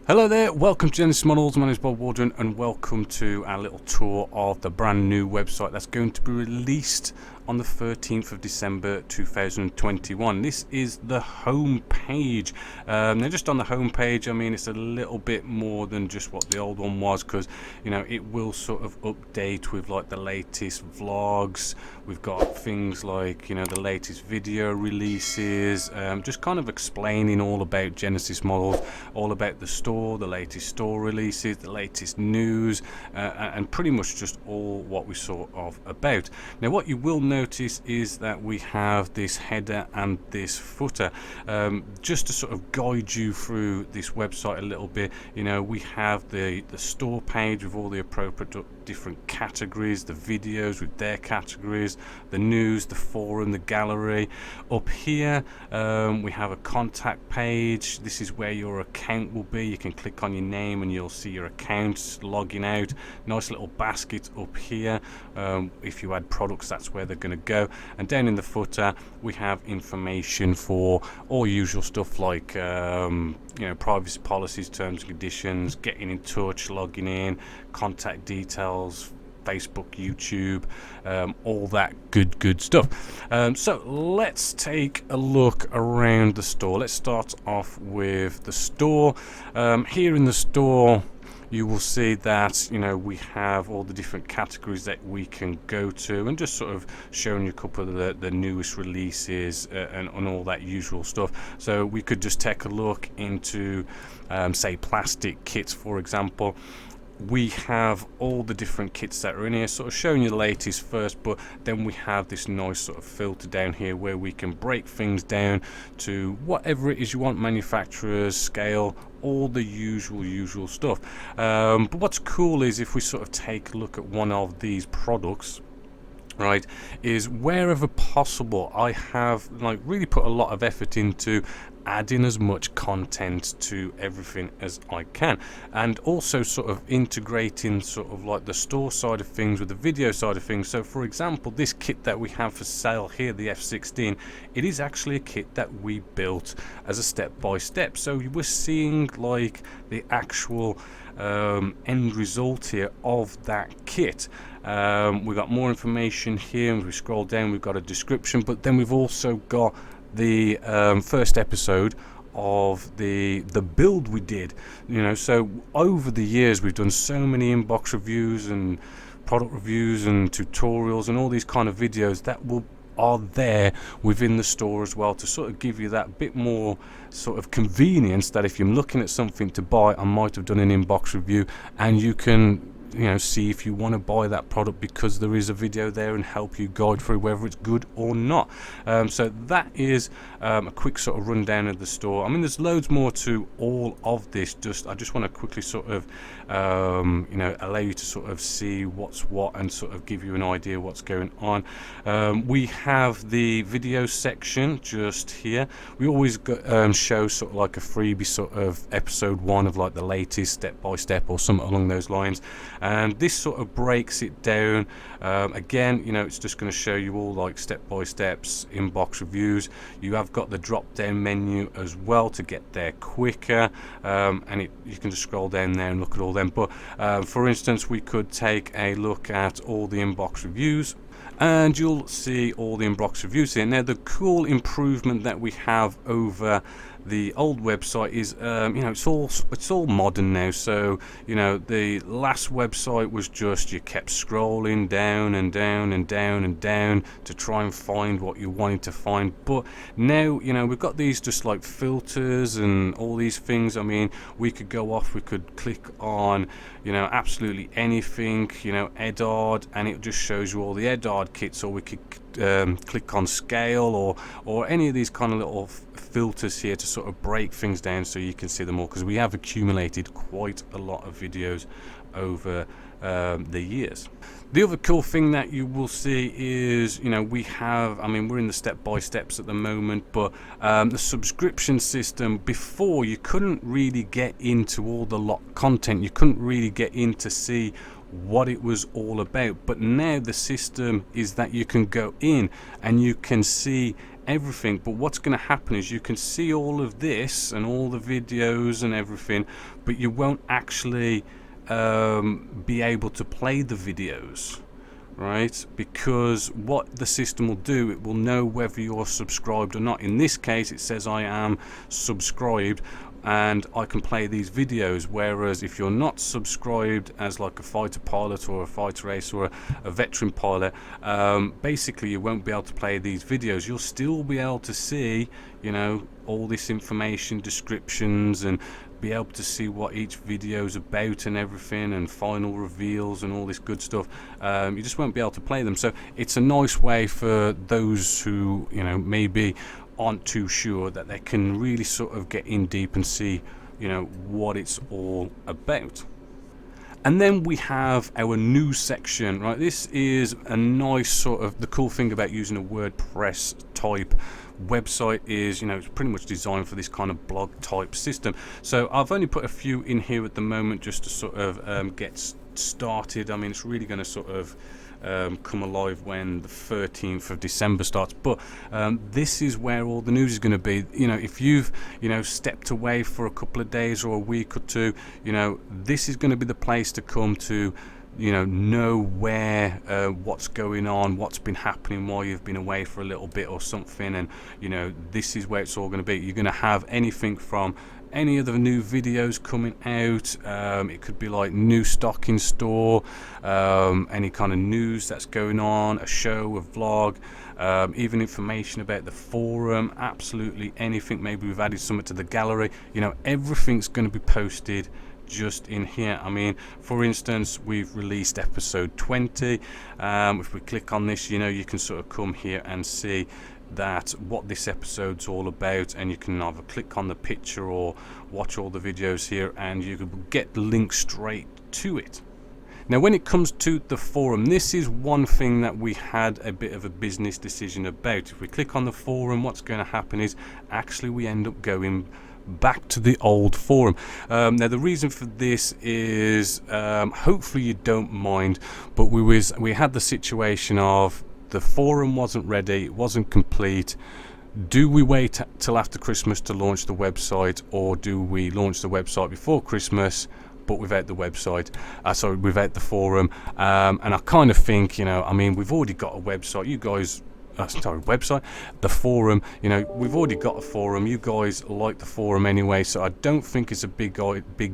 Hello there, welcome to Genesis Models. My name is Bob Waldron and welcome to our little tour of the brand new website that's going to be released on the 13th of December 2021. This is the home page. Now just on the home page, I mean, it's a little bit more than just what the old one was, because it will sort of update with like the latest vlogs. We've got things like the latest video releases, just kind of explaining all about Genesis Models, all about the store, the latest store releases, the latest news, and pretty much just all what we sort of about. Now what you will notice is that we have this header and this footer, just to sort of guide you through this website a little bit. We have the store page with all the appropriate different categories, the videos with their categories, the news, the forum, the gallery. Up here we have a contact page. This is where your account will be. You can click on your name and you'll see your accounts logging out. Nice little basket up here. If you add products, that's where they're going to go. And down in the footer we have information for all usual stuff like privacy policies, terms and conditions, getting in touch, logging in, contact details, Facebook, YouTube, all that good stuff. So let's take a look around the store. Let's start off with the store. Here in the store you will see that we have all the different categories that we can go to, and just sort of showing you a couple of the newest releases and all that usual stuff. So we could just take a look into say plastic kits, for example. We have all the different kits that are in here, sort of showing you the latest first, but then we have this nice sort of filter down here where we can break things down to whatever it is you want, manufacturers, scale, all the usual stuff. But what's cool is if we sort of take a look at one of these products, right, is wherever possible I have really put a lot of effort into adding as much content to everything as I can, and also sort of integrating sort of like the store side of things with the video side of things. So for example, this kit that we have for sale here, the F16, it is actually a kit that we built as a step-by-step. So we're seeing like the actual end result here of that kit. We've got more information here, and we scroll down, we've got a description, but then we've also got the first episode of the build we did. So over the years we've done so many inbox reviews and product reviews and tutorials and all these kind of videos that are there within the store as well, to sort of give you that bit more sort of convenience that if you're looking at something to buy, I might have done an inbox review, and you can see if you want to buy that product because there is a video there and help you guide through whether it's good or not. So that is a quick sort of rundown of the store. I mean, there's loads more to all of this. I just want to quickly sort of allow you to sort of see what's what and sort of give you an idea what's going on. We have the video section just here. We always show sort of like a freebie sort of episode 1 of like the latest step by step or something along those lines. And this sort of breaks it down. Again, it's just going to show you all like step-by-steps, inbox reviews. You have got the drop-down menu as well to get there quicker, and you can just scroll down there and look at all them. But for instance, we could take a look at all the inbox reviews, and you'll see all the inbox reviews here. Now, the cool improvement that we have over the old website is it's all modern now. So the last website was just you kept scrolling down and down and down and down to try and find what you wanted to find. But now we've got these just like filters and all these things. I mean, we could go off, we could click on absolutely anything, Edard, and it just shows you all the Edard kits. Or we could click on scale or any of these kind of little filters here to sort of break things down so you can see them all, because we have accumulated quite a lot of videos over the years. The other cool thing that you will see is we're in the step-by-steps at the moment, but the subscription system, before you couldn't really get into all the lot content, you couldn't really get in to see what it was all about. But now the system is that you can go in and you can see everything. But what's going to happen is you can see all of this and all the videos and everything, but you won't actually be able to play the videos, right? Because what the system will do, it will know whether you're subscribed or not. In this case, it says I am subscribed and I can play these videos, whereas if you're not subscribed as like a fighter pilot or a fighter ace or a veteran pilot, basically you won't be able to play these videos. You'll still be able to see, you know, all this information, descriptions, and be able to see what each video is about and everything, and final reveals and all this good stuff. You just won't be able to play them. So it's a nice way for those who, you know, maybe aren't too sure, that they can really sort of get in deep and see, you know, what it's all about. And then we have our news section, right? This is a nice sort of, the cool thing about using a WordPress type website is, you know, it's pretty much designed for this kind of blog type system. So I've only put a few in here at the moment just to sort of get started. I mean, it's really going to sort of come alive when the 13th of December starts, but this is where all the news is going to be. You know, if you've, you know, stepped away for a couple of days or a week or two, you know, this is going to be the place to come to, you know where what's going on, what's been happening while you've been away for a little bit or something, and you know, this is where it's all going to be. You're going to have anything from any other new videos coming out, it could be like new stock in store, any kind of news that's going on, a show, a vlog, even information about the forum, absolutely anything. Maybe we've added something to the gallery, you know, everything's going to be posted just in here. I mean, for instance, we've released episode 20. If we click on this, you know, you can sort of come here and see that what this episode's all about, and you can either click on the picture or watch all the videos here, and you can get the link straight to it. Now, when it comes to the forum, this is one thing that we had a bit of a business decision about. If we click on the forum, what's going to happen is actually we end up going back to the old forum. Now the reason for this is, hopefully you don't mind, but we had the situation of the forum wasn't ready, it wasn't complete. Do we wait till after Christmas to launch the website, or do we launch the website before Christmas but without the website, without the forum? And I kind of think, you know, I mean, we've already got a website, you guys, the forum, you know, we've already got a forum, you guys like the forum anyway, so I don't think it's a big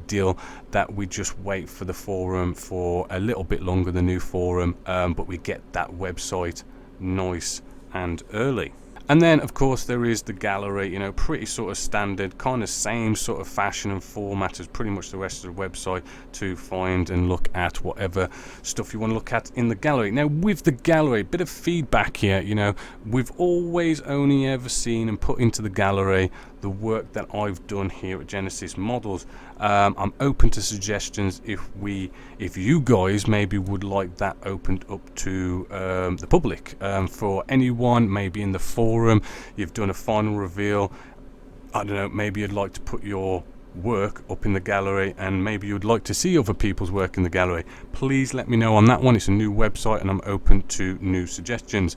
deal that we just wait for the forum for a little bit longer, the new forum, but we get that website nice and early. And then of course there is the gallery, you know, pretty sort of standard, kind of same sort of fashion and format as pretty much the rest of the website, to find and look at whatever stuff you want to look at in the gallery. Now with the gallery, bit of feedback here, you know, we've always only ever seen and put into the gallery the work that I've done here at Genesis Models. I'm open to suggestions if you guys maybe would like that opened up to the public, for anyone, maybe in the forum, you've done a final reveal, I don't know, maybe you'd like to put your work up in the gallery, and maybe you'd like to see other people's work in the gallery. Please let me know on that one. It's a new website and I'm open to new suggestions.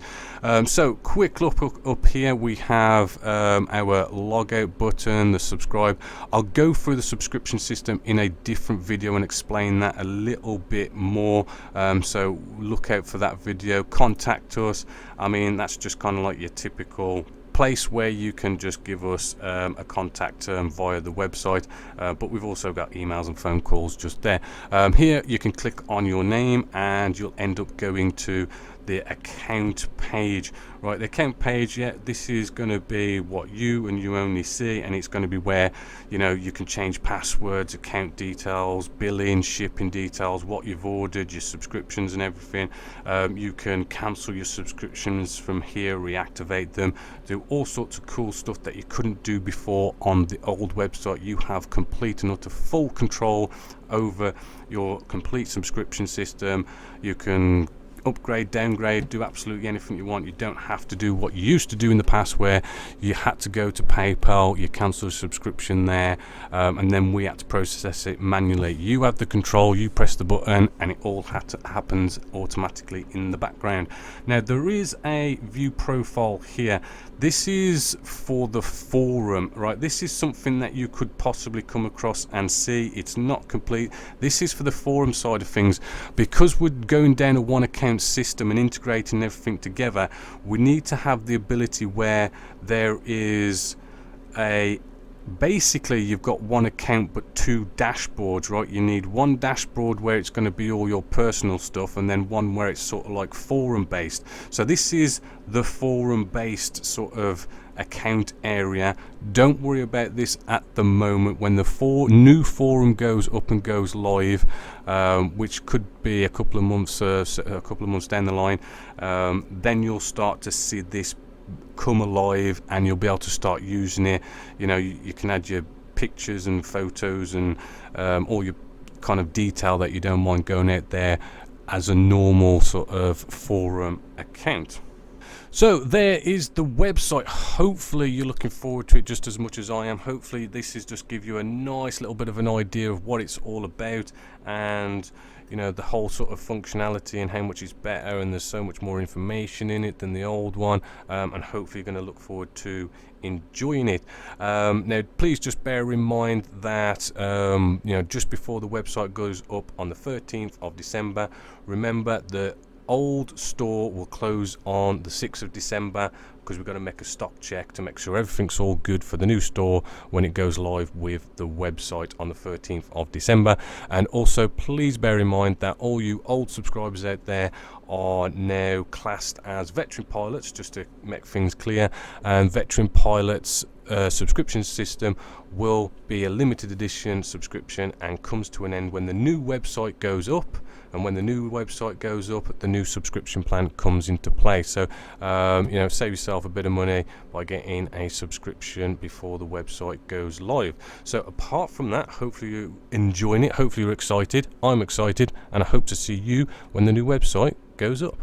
So quick look up here, we have our logout button, the subscribe. I'll go through the subscription system in a different video and explain that a little bit more, so look out for that video. Contact us, I mean, that's just kind of like your typical place where you can just give us a contact via the website, but we've also got emails and phone calls just there. Here you can click on your name and you'll end up going to the account page. Right, the account page, yeah, this is going to be what you and you only see, and it's going to be where, you know, you can change passwords, account details, billing, shipping details, what you've ordered, your subscriptions and everything. You can cancel your subscriptions from here, reactivate them, do all sorts of cool stuff that you couldn't do before on the old website. You have complete and utter full control over your complete subscription system. You can upgrade, downgrade, do absolutely anything you want. You don't have to do what you used to do in the past, where you had to go to PayPal, you cancel a subscription there, and then we had to process it manually. You have the control, you press the button, and it all happens automatically in the background. Now there is a view profile here. This is for the forum, right? This is something that you could possibly come across and see. It's not complete. This is for the forum side of things. Because we're going down a one account system and integrating everything together, we need to have the ability where there is basically you've got one account but two dashboards, right? You need one dashboard where it's going to be all your personal stuff, and then one where it's sort of like forum based. So this is the forum based sort of account area. Don't worry about this at the moment. When the new forum goes up and goes live, which could be a couple of months down the line, then you'll start to see this come alive, and you'll be able to start using it. You know, you can add your pictures and photos and all your kind of detail that you don't mind going out there as a normal sort of forum account. So there is the website. Hopefully you're looking forward to it just as much as I am. Hopefully this is just give you a nice little bit of an idea of what it's all about, and you know, the whole sort of functionality and how much it's better, and there's so much more information in it than the old one, and hopefully you're going to look forward to enjoying it. Now please just bear in mind that you know, just before the website goes up on the 13th of December, remember the old store will close on the 6th of December, because we're going to make a stock check to make sure everything's all good for the new store when it goes live with the website on the 13th of December. And also please bear in mind that all you old subscribers out there are now classed as veteran pilots, just to make things clear. And veteran pilots subscription system will be a limited edition subscription and comes to an end when the new website goes up. And when the new website goes up, the new subscription plan comes into play. So you know, save yourself a bit of money by getting a subscription before the website goes live. So apart from that, hopefully you're enjoying it, hopefully you're excited. I'm excited, and I hope to see you when the new website goes up.